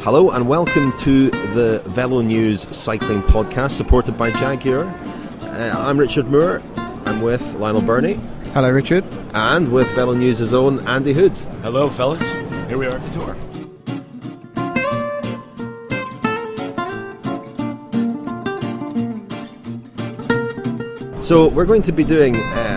Hello and welcome to the VeloNews cycling podcast supported by Jaguar. I'm Richard Moore. I'm with Lionel Birnie. Hello, Richard. And with VeloNews' own Andy Hood. Hello, fellas. Here we are at the tour. So we're going to be doing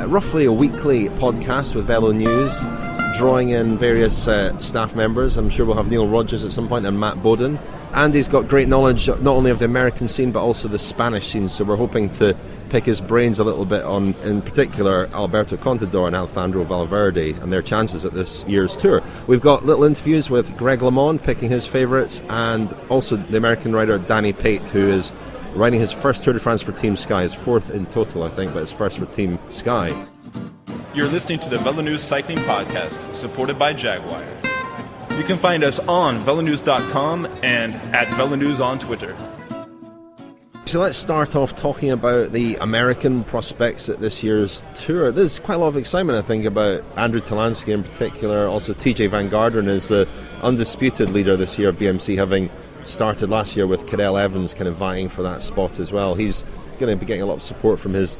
roughly a weekly podcast with VeloNews, drawing in various staff members. I'm sure we'll have Neil Rogers at some point and Matt Bowden. Andy's got great knowledge not only of the American scene but also the Spanish scene, so we're hoping to pick his brains a little bit on, in particular, Alberto Contador and Alejandro Valverde and their chances at this year's tour. We've got little interviews with Greg LeMond picking his favourites, and also the American rider Danny Pate, who is riding his first Tour de France for Team Sky, his fourth in total I think, but his first for Team Sky. You're listening to the VeloNews Cycling Podcast, supported by Jaguar. You can find us on VeloNews.com and at VeloNews on Twitter. So let's start off talking about the American prospects at this year's tour. There's quite a lot of excitement, I think, about Andrew Talansky in particular. Also, Tejay van Garderen is the undisputed leader this year of BMC, having started last year with Cadel Evans kind of vying for that spot as well. He's going to be getting a lot of support from his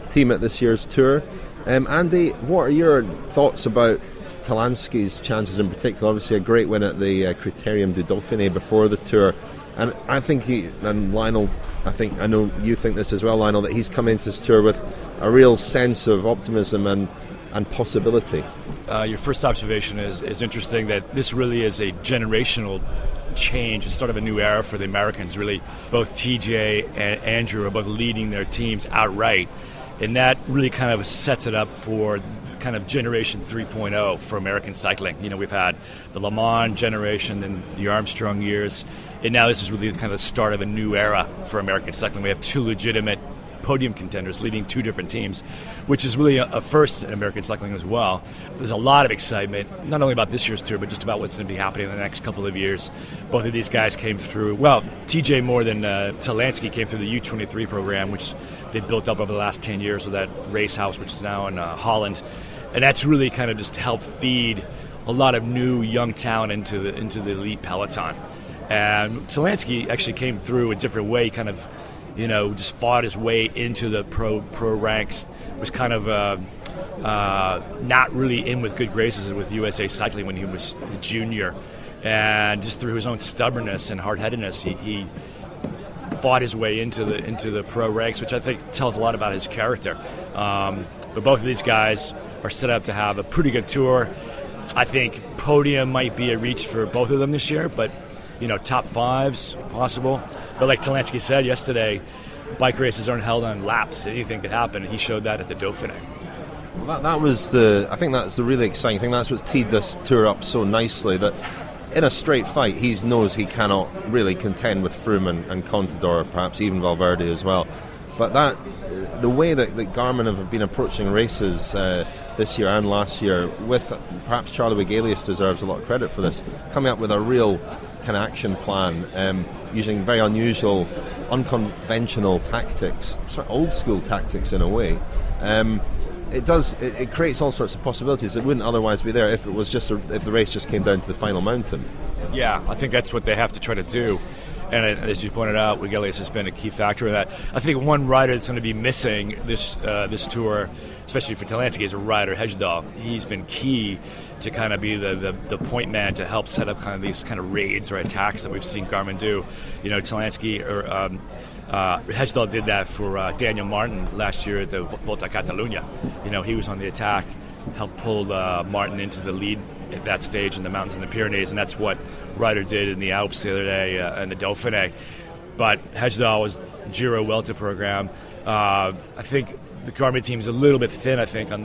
team at this year's tour. Andy, what are your thoughts about Talansky's chances in particular? Obviously a great win at the Critérium du Dauphiné before the tour, and I think Lionel, I know you think this as well, Lionel, that he's come into this tour with a real sense of optimism and possibility. Your first observation is interesting, that this really is a generational change. It's sort of a new era for the Americans, really. Both TJ and Andrew are both leading their teams outright, and that really kind of sets it up for kind of generation 3.0 for American cycling. You know, we've had the Le Mans generation and the Armstrong years, and now this is really kind of the start of a new era for American cycling. We have two legitimate podium contenders leading two different teams, which is really a first in American cycling as well. There's a lot of excitement, not only about this year's tour, but just about what's going to be happening in the next couple of years. Both of these guys came through, well, TJ more than Talansky came through the U23 program, which they built up over the last 10 years with that race house, which is now in Holland. And that's really kind of just helped feed a lot of new young talent into the elite peloton. And Talansky actually came through a different way, kind of, you know, just fought his way into the pro ranks, was kind of not really in with good graces with USA Cycling when he was a junior, and just through his own stubbornness and hard-headedness, he fought his way into the pro ranks, which I think tells a lot about his character. But both of these guys are set up to have a pretty good tour. I think podium might be a reach for both of them this year, but you know, top fives possible. But like Talansky said yesterday, bike races aren't held on laps. Anything could happen, and he showed that at the Dauphiné. Well, I think that's the really exciting thing. That's what's teed this tour up so nicely, that in a straight fight, he knows he cannot really contend with Froome and Contador, perhaps even Valverde as well. But the way that Garmin have been approaching races this year and last year, with perhaps Charlie Wigalius deserves a lot of credit for this, coming up with a real kind of action plan, using very unusual, unconventional tactics, sort of old school tactics in a way. It creates all sorts of possibilities that wouldn't otherwise be there if it was just if the race just came down to the final mountain. Yeah, I think that's what they have to try to do. And as you pointed out, Wigalius has been a key factor in that. I think one rider that's going to be missing this tour, especially for Talansky, is a rider, Hejdahl. He's been key to kind of be the point man to help set up kind of these kind of raids or attacks that we've seen Garmin do. You know, Talansky or Hejdahl did that for Daniel Martin last year at the Volta a Catalunya. You know, he was on the attack, helped pull Martin into the lead at that stage in the mountains and the Pyrenees, and that's what Ryder did in the Alps the other day in the Dauphiné. But Hejdahl was Giro Welter program. I think the Garmin team is a little bit thin, I think, in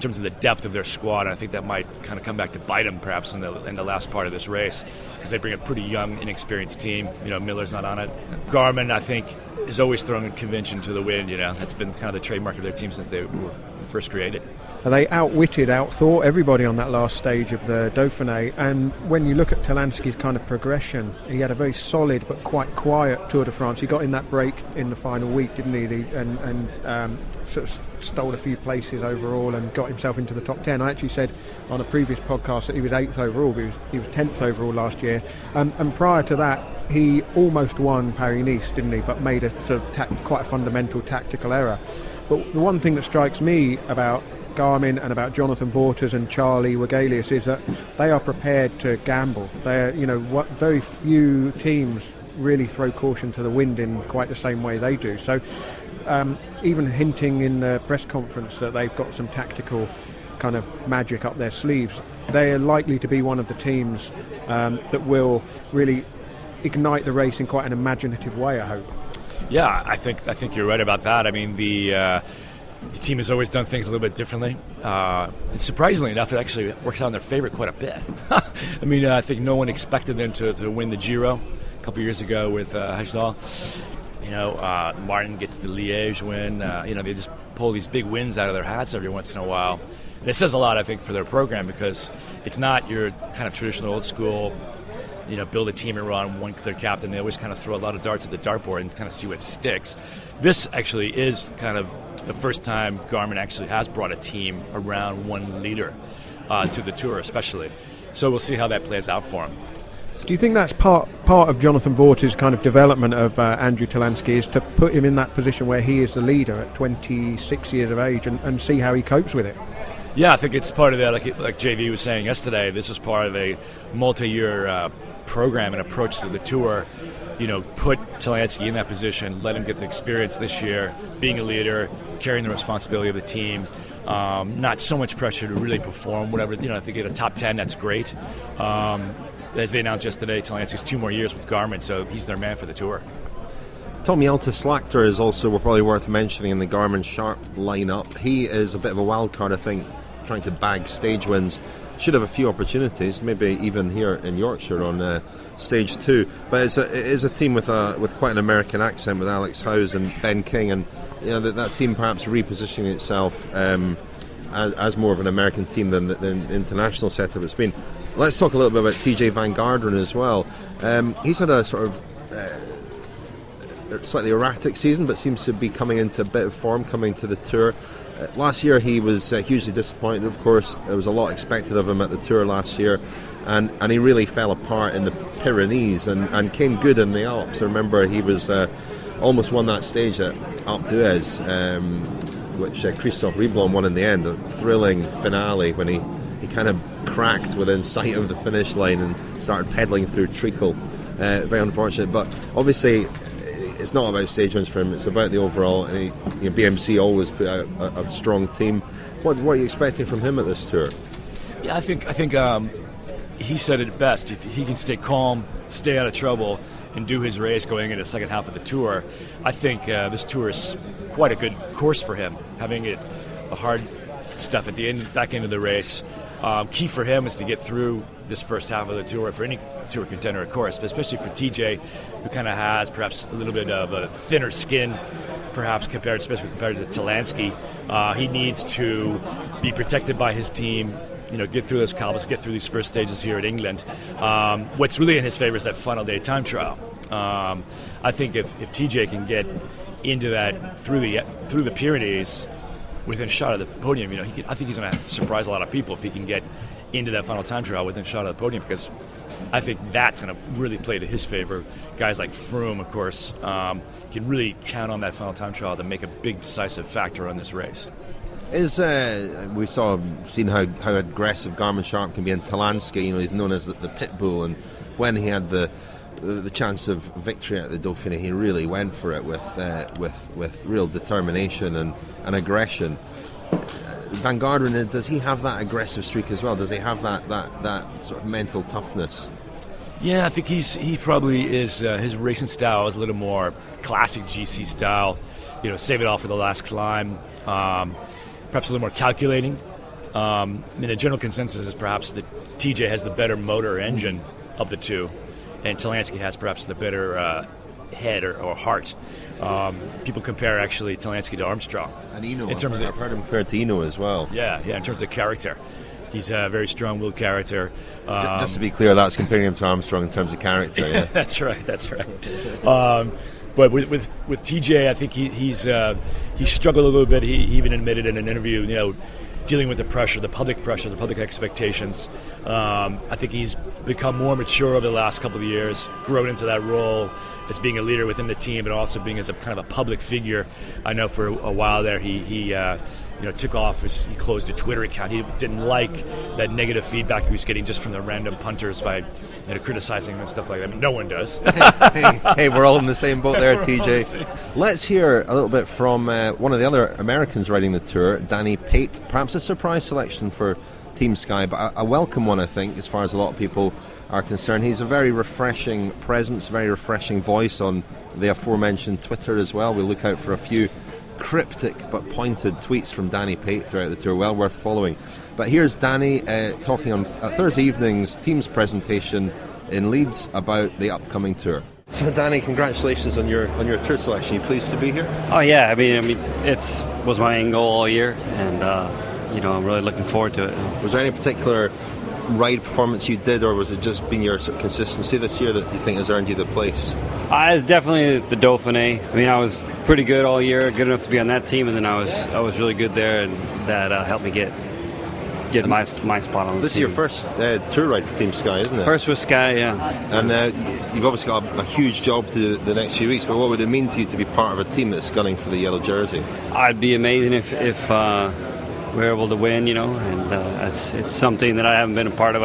terms of the depth of their squad, and I think that might kind of come back to bite them perhaps in the last part of this race, because they bring a pretty young, inexperienced team. You know, Miller's not on it. Garmin, I think, is always throwing convention to the wind. You know, that's been kind of the trademark of their team since they were first created. They outthought everybody on that last stage of the Dauphiné. And when you look at Talansky's kind of progression, he had a very solid but quite quiet Tour de France. He got in that break in the final week, didn't he? And sort of stole a few places overall and got himself into the top 10. I actually said on a previous podcast that he was 8th overall, but he was 10th overall last year. And prior to that, he almost won Paris-Nice, didn't he? But made a sort of quite a fundamental tactical error. But the one thing that strikes me about Garmin and about Jonathan Vaughters and Charlie Wegelius is that they are prepared to gamble. They're, what very few teams really throw caution to the wind in quite the same way they do. So even hinting in the press conference that they've got some tactical kind of magic up their sleeves, they are likely to be one of the teams that will really ignite the race in quite an imaginative way, I hope. Yeah, I think you're right about that. I mean, the team has always done things a little bit differently. And surprisingly enough, it actually works out in their favor quite a bit. I mean, I think no one expected them to win the Giro a couple of years ago with Hajjdal. Martin gets the Liège win. They just pull these big wins out of their hats every once in a while. And it says a lot, I think, for their program, because it's not your kind of traditional old school, build a team and run one clear captain. They always kind of throw a lot of darts at the dartboard and kind of see what sticks. This actually is kind of the first time Garmin actually has brought a team around one leader to the Tour, especially. So we'll see how that plays out for him. Do you think that's part of Jonathan Vaughters' kind of development of Andrew Talansky, is to put him in that position where he is the leader at 26 years of age and see how he copes with it? Yeah, I think it's part of that, like JV was saying yesterday, this is part of a multi-year program and approach to the Tour. Put Talansky in that position, let him get the experience this year, being a leader, carrying the responsibility of the team. Not so much pressure to really perform, whatever, if they get a top 10, that's great. As they announced yesterday, Talansky's 2 more years with Garmin, so he's their man for the Tour. Tommy Slacter is also probably worth mentioning in the Garmin Sharp lineup. He is a bit of a wild card, I think, trying to bag stage wins. Should have a few opportunities, maybe even here in Yorkshire on stage 2. But it is a team with quite an American accent, with Alex Howes and Ben King, and that team perhaps repositioning itself as more of an American team than the international setup it's been. Let's talk a little bit about Tejay Van Garderen as well. He's had a sort of slightly erratic season, but seems to be coming into a bit of form coming to the Tour. Last year he was hugely disappointed. Of course, there was a lot expected of him at the Tour last year, and he really fell apart in the Pyrenees and came good in the Alps. I remember he was almost won that stage at Alpe d'Huez, which Christophe Riblon won in the end. A thrilling finale when he kind of cracked within sight of the finish line and started pedalling through treacle. Very unfortunate, but obviously it's not about stage wins for him, it's about the overall. BMC always put out a strong team. What are you expecting from him at this Tour? Yeah, I think he said it best. If he can stay calm, stay out of trouble, and do his race going into the second half of the Tour, I think this Tour is quite a good course for him, having the hard stuff at the back end of the race. Key for him is to get through this first half of the Tour for any Tour contender, of course, but especially for Tejay, who kind of has perhaps a little bit of a thinner skin, perhaps especially compared to Talansky. He needs to be protected by his team, get through those cobbles, get through these first stages here at England. What's really in his favor is that final day time trial. I think if Tejay can get into that through the Pyrenees within shot of the podium, I think he's going to surprise a lot of people if he can get into that final time trial within shot of the podium, because I think that's going to really play to his favor. Guys like Froome, of course, can really count on that final time trial to make a big decisive factor on this race. We seen how aggressive Garmin Sharp can be, in Talansky. He's known as the pit bull, and when he had the chance of victory at the Dauphiné, he really went for it with real determination and aggression. Van Garderen, does he have that aggressive streak as well? Does he have that sort of mental toughness? Yeah, I think he probably is. His racing style is a little more classic GC style. Save it all for the last climb. Perhaps a little more calculating. The general consensus is perhaps that Tejay has the better motor engine of the two, and Talansky has perhaps the better head or heart. People compare actually Talansky to Armstrong. And Eno, in terms I've heard him compared to Eno as well. Yeah, in terms of character. He's a very strong-willed character. Just to be clear, that's comparing him to Armstrong in terms of character. Yeah, that's right. But with Tejay, I think he struggled a little bit. He even admitted in an interview, dealing with the pressure, the public expectations. I think he's become more mature over the last couple of years, grown into that role as being a leader within the team, but also being as a kind of a public figure. I know for a while there he took off. He closed a Twitter account. He didn't like that negative feedback he was getting just from the random punters by criticizing him and stuff like that. I mean, no one does. hey, we're all in the same boat there, TJ. Let's hear a little bit from one of the other Americans riding the Tour, Danny Pate. Perhaps a surprise selection for Team Sky, but a welcome one, I think, as far as a lot of people are concerned. He's a very refreshing presence, very refreshing voice on the aforementioned Twitter as well. We'll look out for a few cryptic but pointed tweets from Danny Pate throughout the Tour, well worth following. But here's Danny talking on Thursday evening's team's presentation in Leeds about the upcoming Tour. So Danny, congratulations on your Tour selection. You pleased to be here? Oh yeah, I mean it was my end goal all year, and I'm really looking forward to it. Was there any particular ride performance you did, or was it just been your sort of consistency this year that you think has earned you the place? It's definitely the Dauphiné. I mean, I was pretty good all year, good enough to be on that team, and then I was really good there, and that helped me get my spot on the team. This is your first Tour ride for Team Sky, isn't it? First with Sky, yeah. And you've obviously got a huge job to do the next few weeks, but what would it mean to you to be part of a team that's gunning for the yellow jersey? It'd be amazing if we're able to win, and it's something that I haven't been a part of.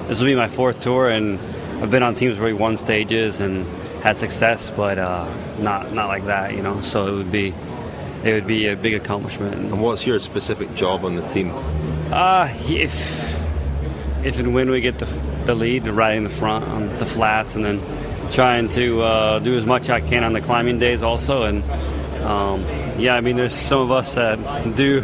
This will be my fourth Tour, and I've been on teams where we won stages and had success, but not like that, So it would be a big accomplishment. And what's your specific job on the team? If and when we get the lead, riding the front on the flats, and then trying to do as much I can on the climbing days also. And there's some of us that do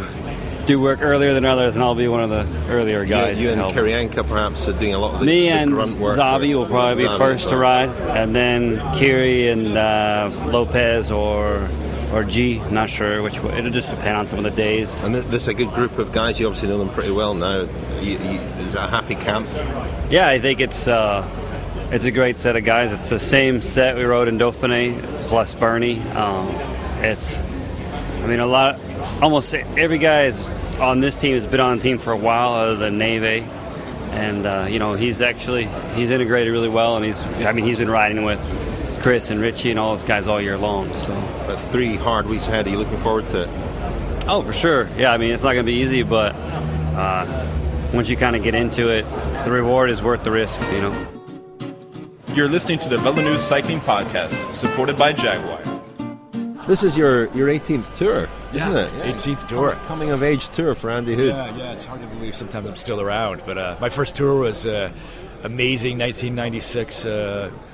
work earlier than others, and I'll be one of the earlier guys. You and Kirienka perhaps are doing a lot of the Me and grunt work. Zabi will probably be first to ride, and then Kiri and Lopez or G. Not sure which way. It'll just depend on some of the days. And this is a good group of guys. You obviously know them pretty well now. Is that a happy camp? Yeah, I think it's a great set of guys. It's the same set we rode in Dauphiné plus Birnie. Almost every guy on this team has been on the team for a while, other than Neve, and he's integrated really well, and he's been riding with Chris and Richie and all those guys all year long. So, but 3 hard weeks ahead. Are you looking forward to it? Oh, for sure. Yeah, I mean it's not going to be easy, but once you kind of get into it, the reward is worth the risk. You're listening to the VeloNews Cycling Podcast, supported by Jaguar. This is your 18th Tour, isn't it? Yeah, 18th Tour. Coming of age Tour for Andy Hood. Yeah, it's hard to believe sometimes I'm still around. But my first Tour was amazing, 1996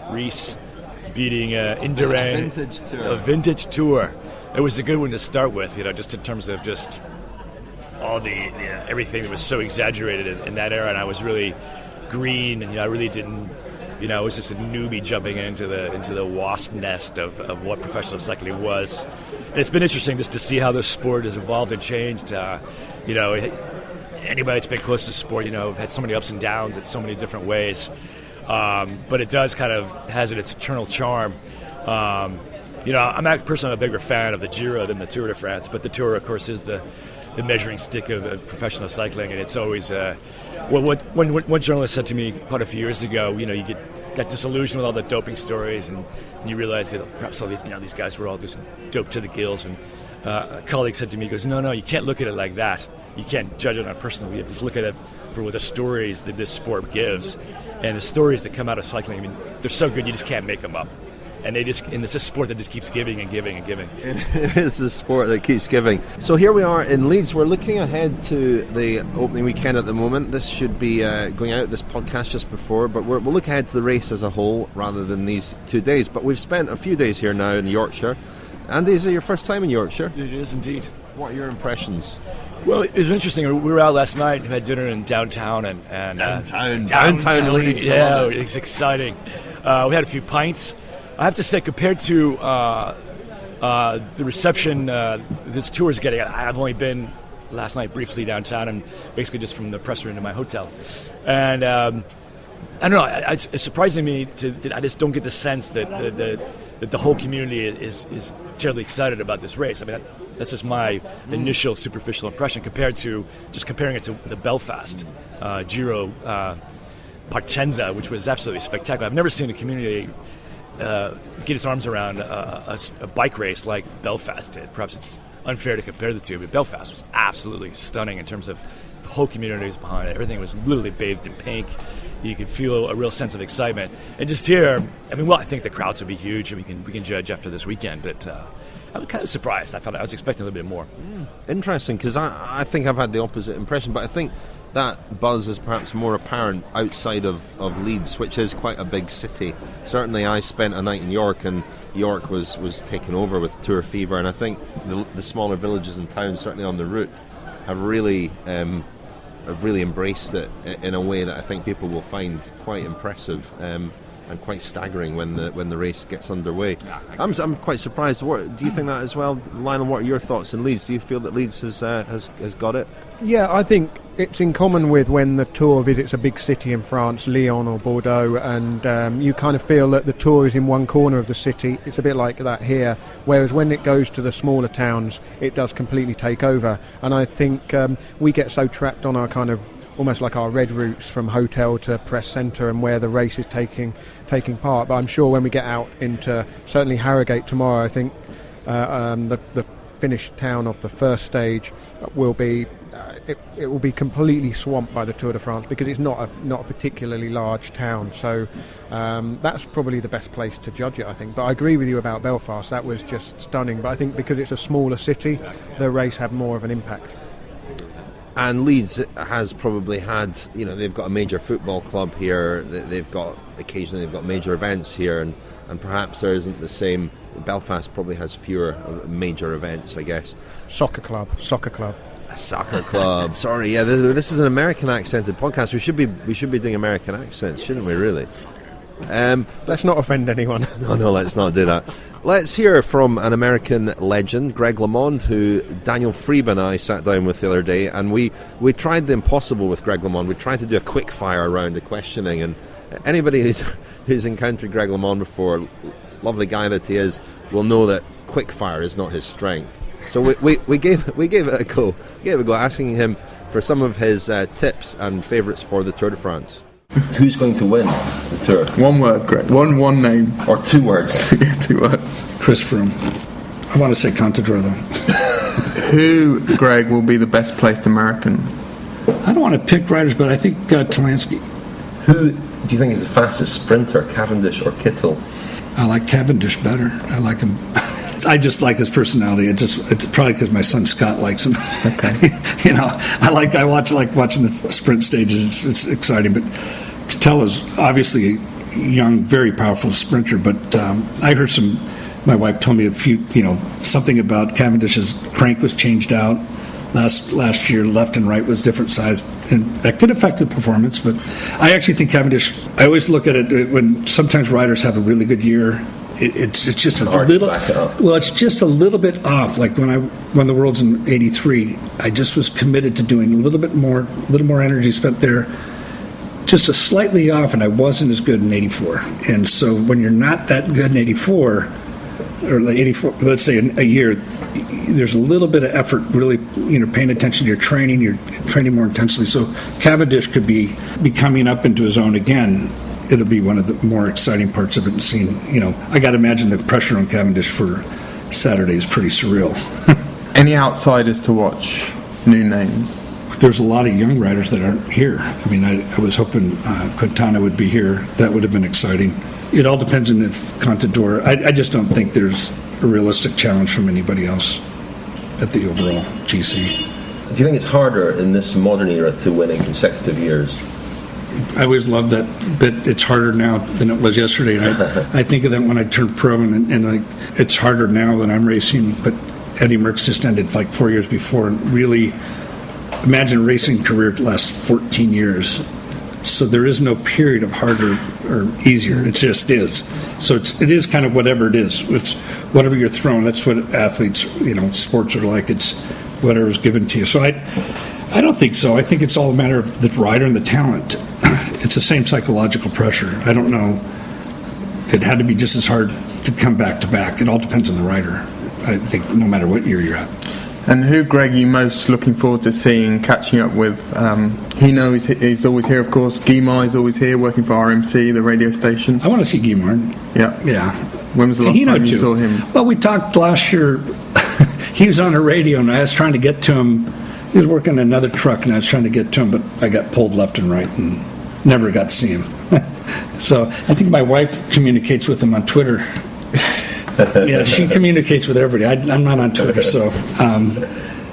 Reese beating Garderen. A vintage tour. It was a good one to start with, just in terms of just all the everything that was so exaggerated in that era. And I was really green, and I really didn't. I was just a newbie jumping into the wasp nest of what professional cycling was. And it's been interesting just to see how this sport has evolved and changed. Anybody that's been close to the sport, had so many ups and downs in so many different ways. But it does kind of has its eternal charm. I'm personally a bigger fan of the Giro than the Tour de France, but the Tour, of course, is the measuring stick of professional cycling, and it's always what one journalist said to me quite a few years ago. You get disillusioned with all the doping stories, and you realize that perhaps all these guys were all just doped to the gills. And a colleague said to me, he goes, no, you can't look at it like that. You can't judge it on a personal. You have to look at it for the stories that this sport gives, and the stories that come out of cycling. I mean, they're so good you just can't make them up. And it's a sport that just keeps giving and giving and giving. It is a sport that keeps giving. So here we are in Leeds. We're looking ahead to the opening weekend at the moment. This should be going out, this podcast, just before. But we'll look ahead to the race as a whole rather than these 2 days. But we've spent a few days here now in Yorkshire. Andy, is it your first time in Yorkshire? It is indeed. What are your impressions? Well, it was interesting. We were out last night, had dinner in downtown. Downtown Leeds. Yeah, it's exciting. We had a few pints. I have to say, compared to the reception this tour is getting, I've only been last night briefly downtown and basically just from the press room to my hotel. And I don't know, it's surprising me that I just don't get the sense that the whole community is terribly excited about this race. I mean, that's just my initial superficial impression comparing it to the Belfast Giro Partenza, which was absolutely spectacular. I've never seen a community get its arms around a bike race like Belfast did. Perhaps it's unfair to compare the two, but Belfast was absolutely stunning in terms of the whole community was behind it. Everything was literally bathed in pink. You could feel a real sense of excitement. And just here, I mean, I think the crowds will be huge, and we can judge after this weekend. But I'm kind of surprised. I was expecting a little bit more. Interesting, because I think I've had the opposite impression, but I think that buzz is perhaps more apparent outside of Leeds, which is quite a big city. Certainly I spent a night in York, and York was taken over with tour fever, and I think the smaller villages and towns, certainly on the route, have really embraced it in a way that I think people will find quite impressive and quite staggering when the race gets underway. I'm quite surprised. Do you think that as well, Lionel? What are your thoughts in Leeds? Do you feel that Leeds has got it? Yeah, I think it's in common with when the Tour visits a big city in France, Lyon or Bordeaux, and you kind of feel that the Tour is in one corner of the city. It's a bit like that here, whereas when it goes to the smaller towns, it does completely take over. And I think we get so trapped on our kind of almost like our red routes from hotel to press centre and where the race is taking part. But I'm sure when we get out into certainly Harrogate tomorrow, I think the finished town of the first stage will be it will be completely swamped by the Tour de France, because it's not a particularly large town. So that's probably the best place to judge it, I think. But I agree with you about Belfast. That was just stunning. But I think because it's a smaller city, the race had more of an impact. And Leeds has probably had, they've got a major football club here. Occasionally they've got major events here, and perhaps there isn't the same. Belfast probably has fewer major events, I guess. Soccer club. A soccer club. Sorry, yeah. This is an American accented podcast. We should be doing American accents, shouldn't we? Really. Let's not offend anyone. No, let's not do that. Let's hear from an American legend, Greg LeMond, who Daniel Freeb and I sat down with the other day, and we tried the impossible with Greg LeMond. We tried to do a quick fire round of questioning, and anybody who's encountered Greg LeMond before, lovely guy that he is, will know that quick fire is not his strength. So we gave it a go. Asking him for some of his tips and favourites for the Tour de France. Who's going to win the Tour? One word, Greg. One name. Or 2 words. Yeah, 2 words. Chris Froome. I want to say Contador, though. Who, Greg, will be the best placed American? I don't want to pick riders, but I think Talansky. Who do you think is the fastest sprinter, Cavendish or Kittel? I like Cavendish better. I like him. I just like his personality. It's probably because my son Scott likes him. Okay. I watch watching the sprint stages. It's exciting. But Kittel is obviously a young, very powerful sprinter. But I heard my wife told me something about Cavendish's crank was changed out last year. Left and right was different size, and that could affect the performance. But I actually think Cavendish. I always look at it when sometimes riders have a really good year. It's just a little. Well, it's just a little bit off. Like when I won the Worlds in '83, I just was committed to doing a little more energy spent there. Just a slightly off, and I wasn't as good in '84. And so when you're not that good in '84, or like '84, let's say a year, there's a little bit of effort. Really, paying attention to your training. You're training more intensely. So Cavendish could be coming up into his own again. It'll be one of the more exciting parts of it, and seeing, I got to imagine the pressure on Cavendish for Saturday is pretty surreal. Any outsiders to watch? New names? There's a lot of young riders that aren't here. I mean, I was hoping Quintana would be here. That would have been exciting. It all depends on if Contador. I just don't think there's a realistic challenge from anybody else at the overall GC. Do you think it's harder in this modern era to win in consecutive years? I always love that bit. It's harder now than it was yesterday. And I think of that when I turned pro, and it's harder now than I'm racing. But Eddie Merckx just ended like 4 years before. And really, imagine a racing career that lasts 14 years. So there is no period of harder or easier. It just is. So it is kind of whatever it is. It's whatever you're thrown. That's what athletes, sports are like. It's whatever's given to you. So I don't think so. I think it's all a matter of the rider and the talent. It's the same psychological pressure. I don't know. It had to be just as hard to come back to back. It all depends on the rider. I think no matter what year you're at. And who, Greg, are you most looking forward to seeing, catching up with? Hino he's always here, of course. Guimard is always here, working for RMC, the radio station. I want to see Guimard. Yeah. When was the last time you saw him? Well, we talked last year. He was on the radio, and I was trying to get to him. He was working another truck, and I was trying to get to him, but I got pulled left and right and never got to see him. So I think my wife communicates with him on Twitter. Yeah, she communicates with everybody. I'm not on Twitter, so.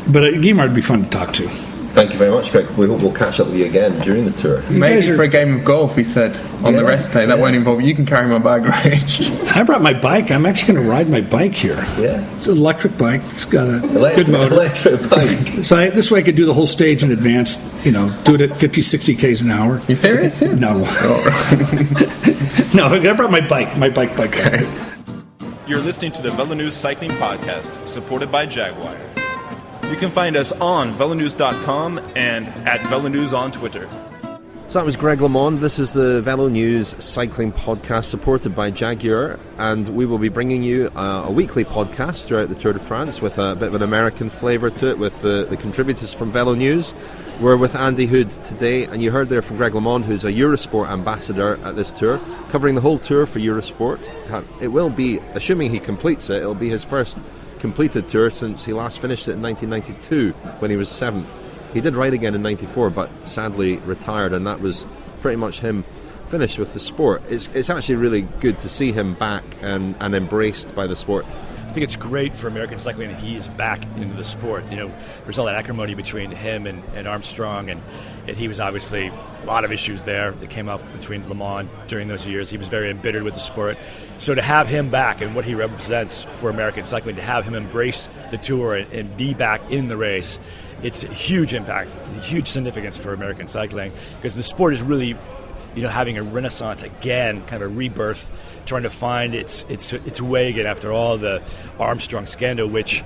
But Guimard would be fun to talk to. Thank you very much, Greg. We hope we'll catch up with you again during the tour. Maybe for a game of golf, he said, on the rest day. That won't involve you. You can carry my bag, right? I brought my bike. I'm actually going to ride my bike here. Yeah. It's an electric bike. It's got a good motor. Electric bike. So this way I could do the whole stage in advance, do it at 50, 60 Ks an hour. You serious? No. No, I brought my bike. My bike. Okay. You're listening to the VeloNews Cycling Podcast, supported by Jaguar. You can find us on VeloNews.com and at VeloNews on Twitter. So that was Greg LeMond. This is the VeloNews Cycling Podcast, supported by Jaguar, and we will be bringing you a weekly podcast throughout the Tour de France with a bit of an American flavour to it with the contributors from VeloNews. We're with Andy Hood today, and you heard there from Greg LeMond, who's a Eurosport ambassador at this tour, covering the whole tour for Eurosport. It will be, assuming he completes it, it'll be his first completed tour since he last finished it in 1992 when he was 7th. He did ride again in 94, but sadly retired, and that was pretty much him finished with the sport. It's actually really good to see him back and embraced by the sport. I think it's great for American cycling that he's back into the sport. There's all that acrimony between him and Armstrong, and he was obviously a lot of issues there that came up between Le Mans during those years. He was very embittered with the sport. So to have him back and what he represents for American cycling, to have him embrace the tour and be back in the race, it's a huge impact, huge significance for American cycling, because the sport is really having a renaissance again, kind of a rebirth, trying to find its way again after all the Armstrong scandal, which,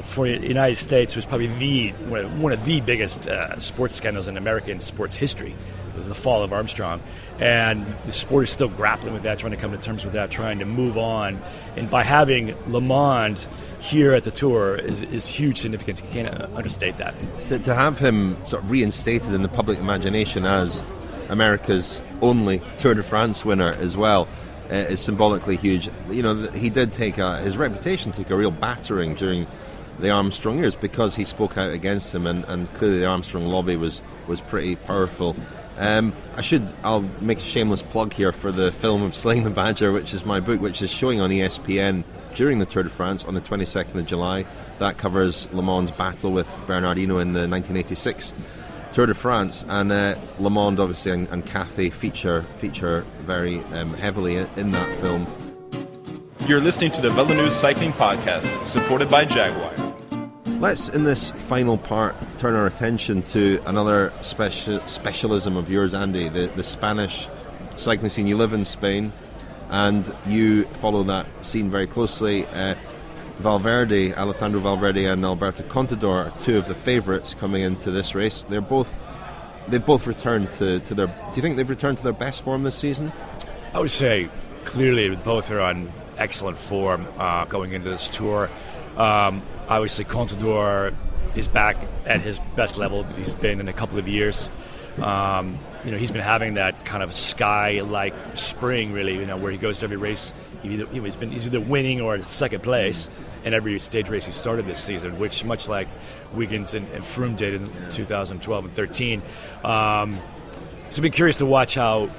for the United States was probably one of the biggest sports scandals in American sports history. It was the fall of Armstrong. And the sport is still grappling with that, trying to come to terms with that, trying to move on. And by having Le Mans here at the Tour is huge significance. You can't understate that. To have him sort of reinstated in the public imagination as America's only Tour de France winner as well is symbolically huge. He did his reputation took a real battering during the Armstrong years because he spoke out against him, and clearly the Armstrong lobby was pretty powerful. I'll make a shameless plug here for the film of Slaying the Badger, which is my book, which is showing on ESPN during the Tour de France on the 22nd of July. That covers Le Mans' battle with Bernard Hinault in the 1986 Tour de France, and Le Mans obviously and Cathy feature very heavily in that film. You're listening to the VeloNews Cycling Podcast, supported by Jaguar. Let's, in this final part, turn our attention to another specialism of yours, Andy, the Spanish cycling scene. You live in Spain, and you follow that scene very closely. Alejandro Valverde and Alberto Contador are two of the favourites coming into this race. They've both returned to their. Do you think they've returned to their best form this season? I would say clearly both are on excellent form going into this tour. Obviously, Contador is back at his best level that he's been in a couple of years. He's been having that kind of sky-like spring, really. Where he goes to every race, he's either winning or second place in every stage race he started this season, which much like Wiggins and Froome did in 2012 and 13. So I've been curious to watch how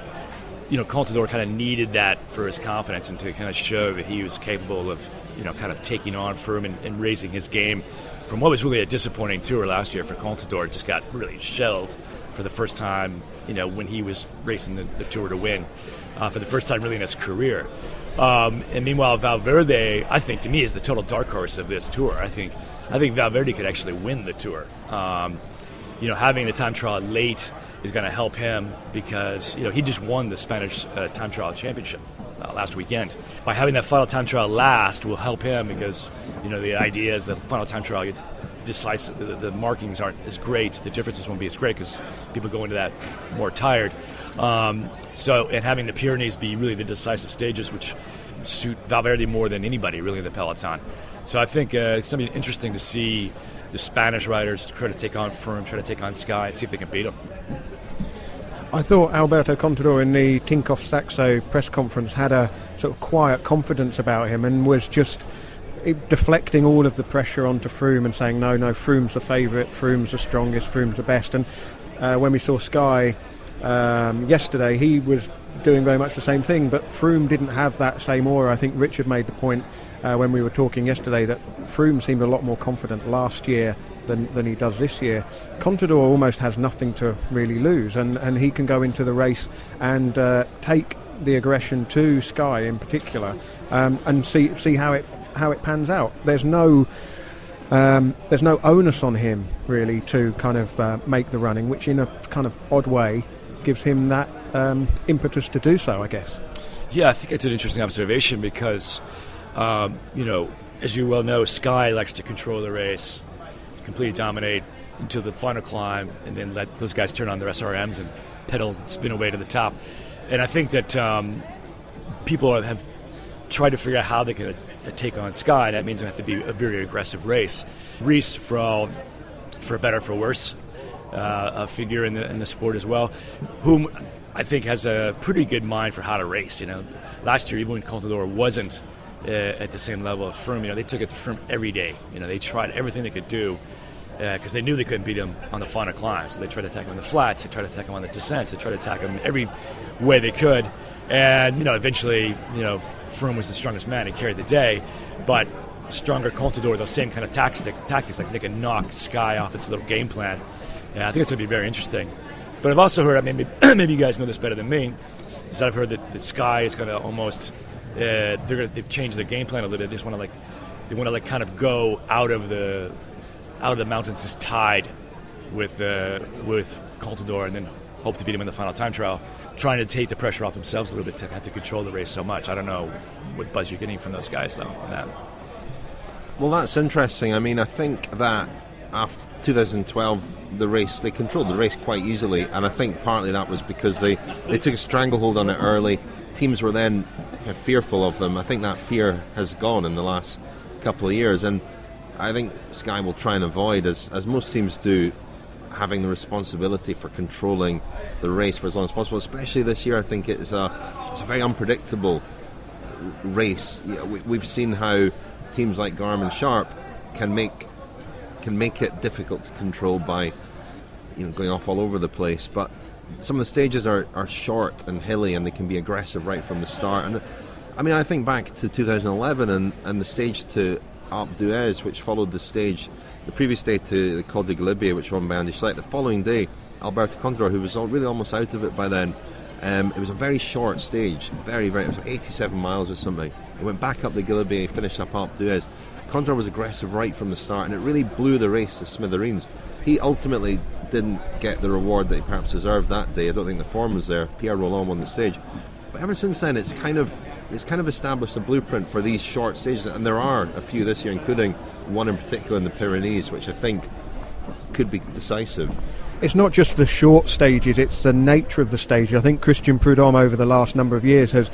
Contador kind of needed that for his confidence and to kind of show that he was capable of kind of taking on Froome and raising his game from what was really a disappointing tour last year for Contador. Just got really shelled for the first time, when he was racing the Tour to win for the first time really in his career. And meanwhile, Valverde, I think, to me, is the total dark horse of this tour. I think Valverde could actually win the Tour. having the time trial late is going to help him because he just won the Spanish time trial championship last weekend. By having that final time trial last will help him because the idea is the final time trial decisive, the markings aren't as great, the differences won't be as great because people go into that more tired. And having the Pyrenees be really the decisive stages, which suit Valverde more than anybody really in the peloton. So I think it's going to be interesting to see the Spanish riders try to take on Froome, try to take on Sky, and see if they can beat him. I thought Alberto Contador in the Tinkoff Saxo press conference had a sort of quiet confidence about him and was just deflecting all of the pressure onto Froome and saying, no, Froome's the favourite, Froome's the strongest, Froome's the best. And when we saw Sky yesterday, he was doing very much the same thing, but Froome didn't have that same aura. I think Richard made the point when we were talking yesterday that Froome seemed a lot more confident last year than he does this year. Contador almost has nothing to really lose, and he can go into the race and take the aggression to Sky in particular, and see how it pans out. There's no onus on him really to kind of make the running, which in a kind of odd way gives him that impetus to do so, I guess. Yeah, I think it's an interesting observation because, as you well know, Sky likes to control the race, completely dominate until the final climb, and then let those guys turn on their SRMs and pedal, spin away to the top. And I think that people have tried to figure out how they can take on Sky. That means it have to be a very aggressive race. Reese, for better for worse, a figure in the sport as well, whom I think has a pretty good mind for how to race. Last year, even when Contador wasn't at the same level of Froome, they took it to Froome every day. They tried everything they could do because they knew they couldn't beat him on the final climb. So they tried to attack him on the flats, they tried to attack him on the descents, they tried to attack him every way they could. And, eventually, Froome was the strongest man. He carried the day. But stronger Contador, those same kind of tactics, like they can knock Sky off its little game plan. Yeah, I think it's going to be very interesting. But I've also heard, maybe you guys know this better than me, is that I've heard that Sky is going to almost, they've changed their game plan a little bit. They just want to kind of go out of the mountains just tied with Contador and then hope to beat him in the final time trial, trying to take the pressure off themselves a little bit to have to control the race so much. I don't know what buzz you're getting from those guys, though, on that. Well, that's interesting. I think that after 2012, the race, they controlled the race quite easily, and I think partly that was because they took a stranglehold on it early. Teams were then fearful of them. I think that fear has gone in the last couple of years, and I think Sky will try and avoid, as most teams do, having the responsibility for controlling the race for as long as possible. Especially this year, I think it's a very unpredictable race. We've seen how teams like Garmin Sharp can make it difficult to control by going off all over the place. But some of the stages are short and hilly, and they can be aggressive right from the start. And I think back to 2011 and the stage to Alpe d'Huez, which followed the previous day to the Col de Galibier, which won by Andy Schleck. The following day, Alberto Contador, who was really almost out of it by then, it was a very short stage, it was 87 miles or something. He went back up the Galibier, finished up Alpe d'Huez. Contador was aggressive right from the start, and it really blew the race to smithereens. He ultimately didn't get the reward that he perhaps deserved that day. I don't think the form was there. Pierre Rolland won the stage. But ever since then, it's kind of established a blueprint for these short stages, and there are a few this year, including one in particular in the Pyrenees, which I think could be decisive. It's not just the short stages, it's the nature of the stage. I think Christian Prudhomme over the last number of years has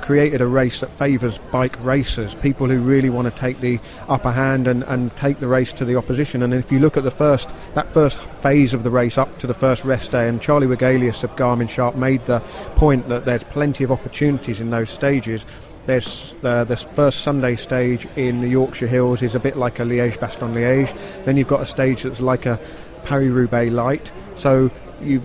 created a race that favours bike racers, people who really want to take the upper hand and take the race to the opposition. And if you look at that first phase of the race up to the first rest day, and Charlie Wegelius of Garmin Sharp made the point that there's plenty of opportunities in those stages. There's this first Sunday stage in the Yorkshire Hills is a bit like a Liège-Bastogne-Liège. Then you've got a stage that's like a Paris-Roubaix light. So you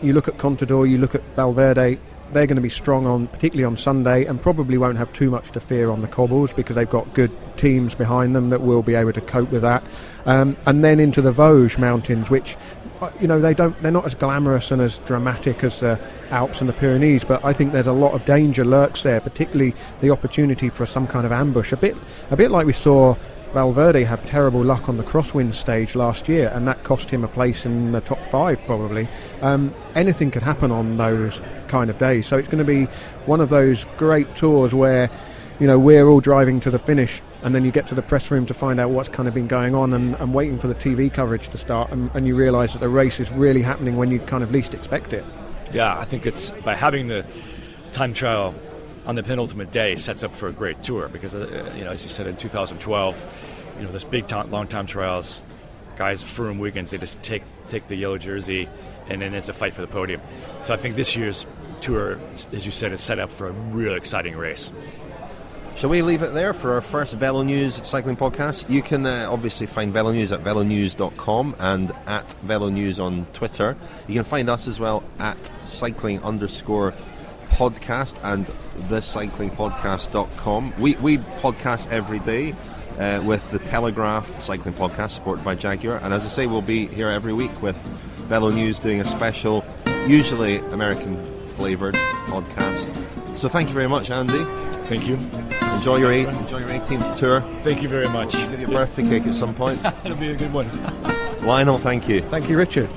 look at Contador, you look at Valverde, they're going to be strong particularly on Sunday, and probably won't have too much to fear on the cobbles because they've got good teams behind them that will be able to cope with that. And then into the Vosges mountains, which they're not as glamorous and as dramatic as the Alps and the Pyrenees, but I think there's a lot of danger lurks there, particularly the opportunity for some kind of ambush, a bit like we saw Valverde have terrible luck on the crosswind stage last year, and that cost him a place in the top 5 probably. Anything could happen on those kind of days, so it's going to be one of those great tours where, you know, we're all driving to the finish, and then you get to the press room to find out what's kind of been going on, and waiting for the TV coverage to start, and you realise that the race is really happening when you kind of least expect it. Yeah, I think it's by having the time trial on the penultimate day sets up for a great tour, because you know, as you said, in 2012, you know, this big long time trials, guys, Froome weekends, they just take the yellow jersey, and then it's a fight for the podium. So I think this year's tour, as you said, is set up for a really exciting race. Shall we leave it there for our first VeloNews cycling podcast? You can obviously find VeloNews at VeloNews.com and at VeloNews on Twitter. You can find us as well at cycling_podcast and thecyclingpodcast.com. We podcast every day with the Telegraph Cycling Podcast, supported by Jaguar. And as I say, we'll be here every week with VeloNews doing a special, usually American-flavoured podcast. So thank you very much, Andy. Thank you. Enjoy your 18th tour. Thank you very much. Give you a birthday cake at some point. It'll be a good one. Lionel, thank you. Thank you, Richard.